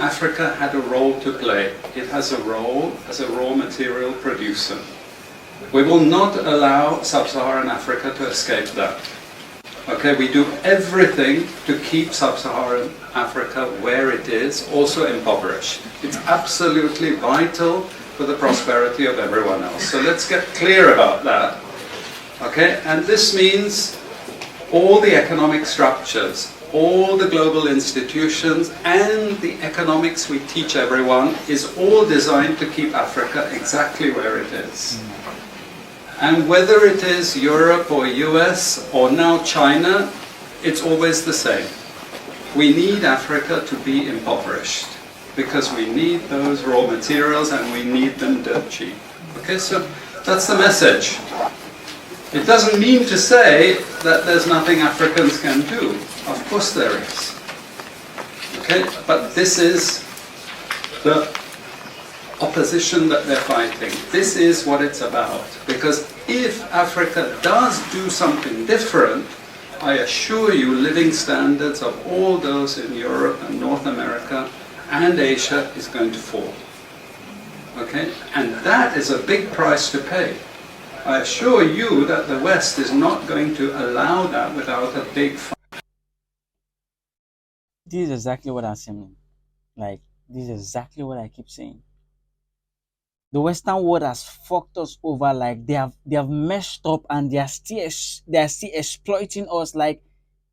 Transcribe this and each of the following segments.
Africa had a role to play. It has a role as a raw material producer. We will not allow sub-Saharan Africa to escape that. Okay, we do everything to keep sub-Saharan Africa where it is, also impoverished. It's absolutely vital for the prosperity of everyone else. So let's get clear about that. Okay, and this means all the economic structures, all the global institutions, and the economics we teach everyone is all designed to keep Africa exactly where it is. And whether it is Europe or US or now China, it's always the same. We need Africa to be impoverished because we need those raw materials and we need them dirt cheap. Okay, so that's the message. It doesn't mean to say that there's nothing Africans can do. Of course there is. Okay, but this is the opposition that they're fighting. This is what it's about. Because if Africa does do something different, I assure you living standards of all those in Europe and North America and Asia is going to fall. Okay? And that is a big price to pay. I assure you that the West is not going to allow that without a big fight. This is exactly what I'm saying. Like, this is exactly what I keep saying. The Western world has fucked us over. Like, they have messed up, and they are still exploiting us. Like,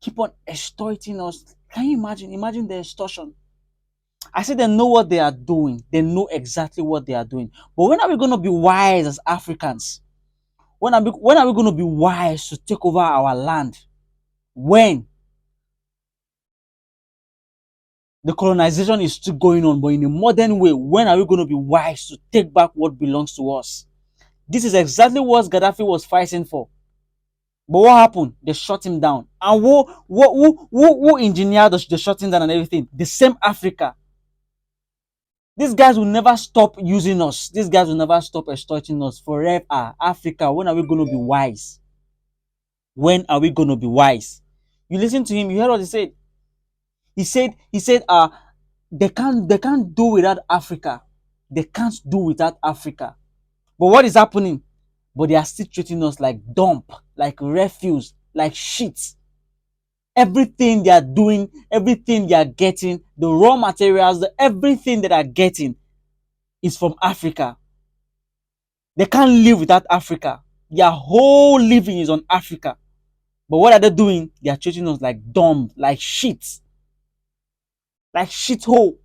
keep on extorting us. Can you imagine? Imagine the extortion. I said they know what they are doing. They know exactly what they are doing. But when are we going to be wise as Africans? When are we going to be wise to take over our land? When? The colonization is still going on, but in a modern way. When are we going to be wise to take back what belongs to us? This is exactly what Gaddafi was fighting for. But what happened? They shut him down. And who engineered the shutting down and everything? The same Africa. These guys will never stop using us. These guys will never stop extorting us forever. Africa, when are we going to be wise? When are we going to be wise? You listen to him, you heard what he said. He said, they can't do without Africa. They can't do without Africa. But what is happening? But they are still treating us like dump, like refuse, like shit. Everything they are doing, everything they are getting, the raw materials, everything that are getting is from Africa. They can't live without Africa. Their whole living is on Africa. But what are they doing? They are treating us like dump, like shit. Like shithole.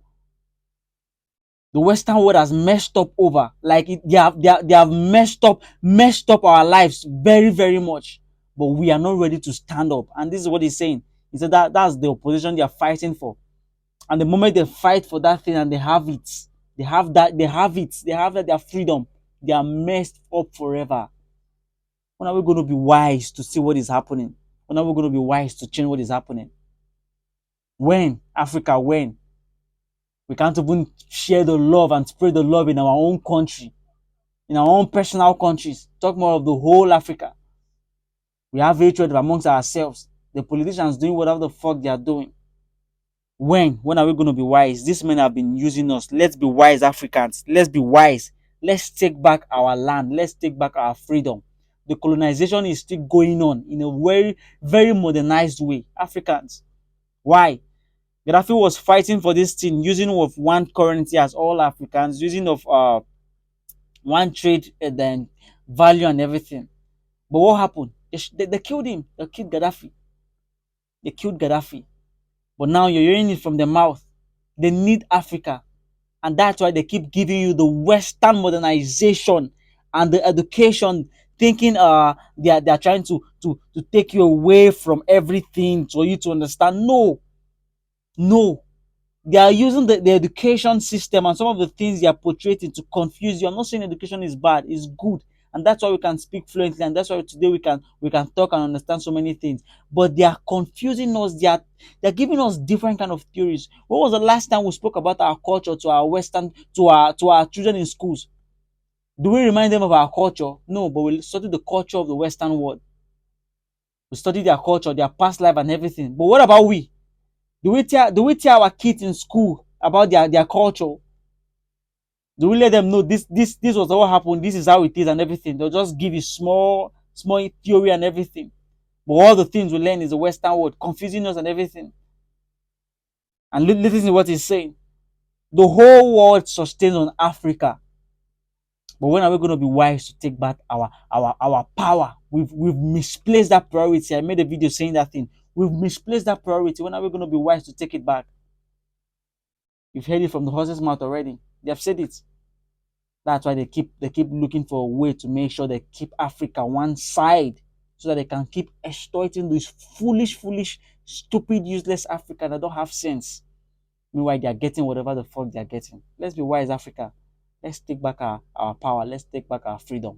The Western world has messed up over. Like they have messed up our lives very, very much. But we are not ready to stand up. And this is what he's saying. He said that's the opposition they are fighting for. And the moment they fight for that thing and they have it, they have their freedom, they are messed up forever. When are we going to be wise to see what is happening? When are we going to be wise to change what is happening? When? Africa, when? We can't even share the love and spread the love in our own country, in our own personal countries. Talk more of the whole Africa. We have hatred amongst ourselves. The politicians doing whatever the fuck they are doing. When are we going to be wise? These men have been using us. Let's be wise, Africans. Let's be wise. Let's take back our land. Let's take back our freedom. The colonization is still going on in a very, very modernized way. Africans. Why? Gaddafi was fighting for this thing, using of one currency as all Africans, using of one trade and then value and everything. But what happened? They killed him. They killed Gaddafi. They killed Gaddafi. But now you're hearing it from the mouth. They need Africa. And that's why they keep giving you the Western modernization and the education, thinking they are trying to take you away from everything for you to understand. No. They are using the education system and some of the things they are portraying to confuse you. I'm not saying education is bad, it's good. And that's why we can speak fluently, and that's why today we can talk and understand so many things. But they are confusing us. They're giving us different kind of theories. When was the last time we spoke about our culture to our children in schools? Do we remind them of our culture? No, but we study the culture of the Western world. We study their culture, their past life and everything. But what about we? Do we tell our kids in school about their culture. Do we let them know this was what happened, this is how it is and everything? They'll just give you small theory and everything. But all the things we learn is the Western world, confusing us and everything. And listen to what he's saying. The whole world sustains on Africa. But when are we going to be wise to take back our power? We've misplaced that priority. I made a video saying that thing. We've misplaced that priority. When are we going to be wise to take it back? You've heard it from the horse's mouth already. They have said it. That's why they keep looking for a way to make sure they keep Africa one side, so that they can keep exploiting this foolish, stupid, useless Africa that don't have sense. Meanwhile, they are getting whatever the fuck they are getting. Let's be wise, Africa. Let's take back our power. Let's take back our freedom.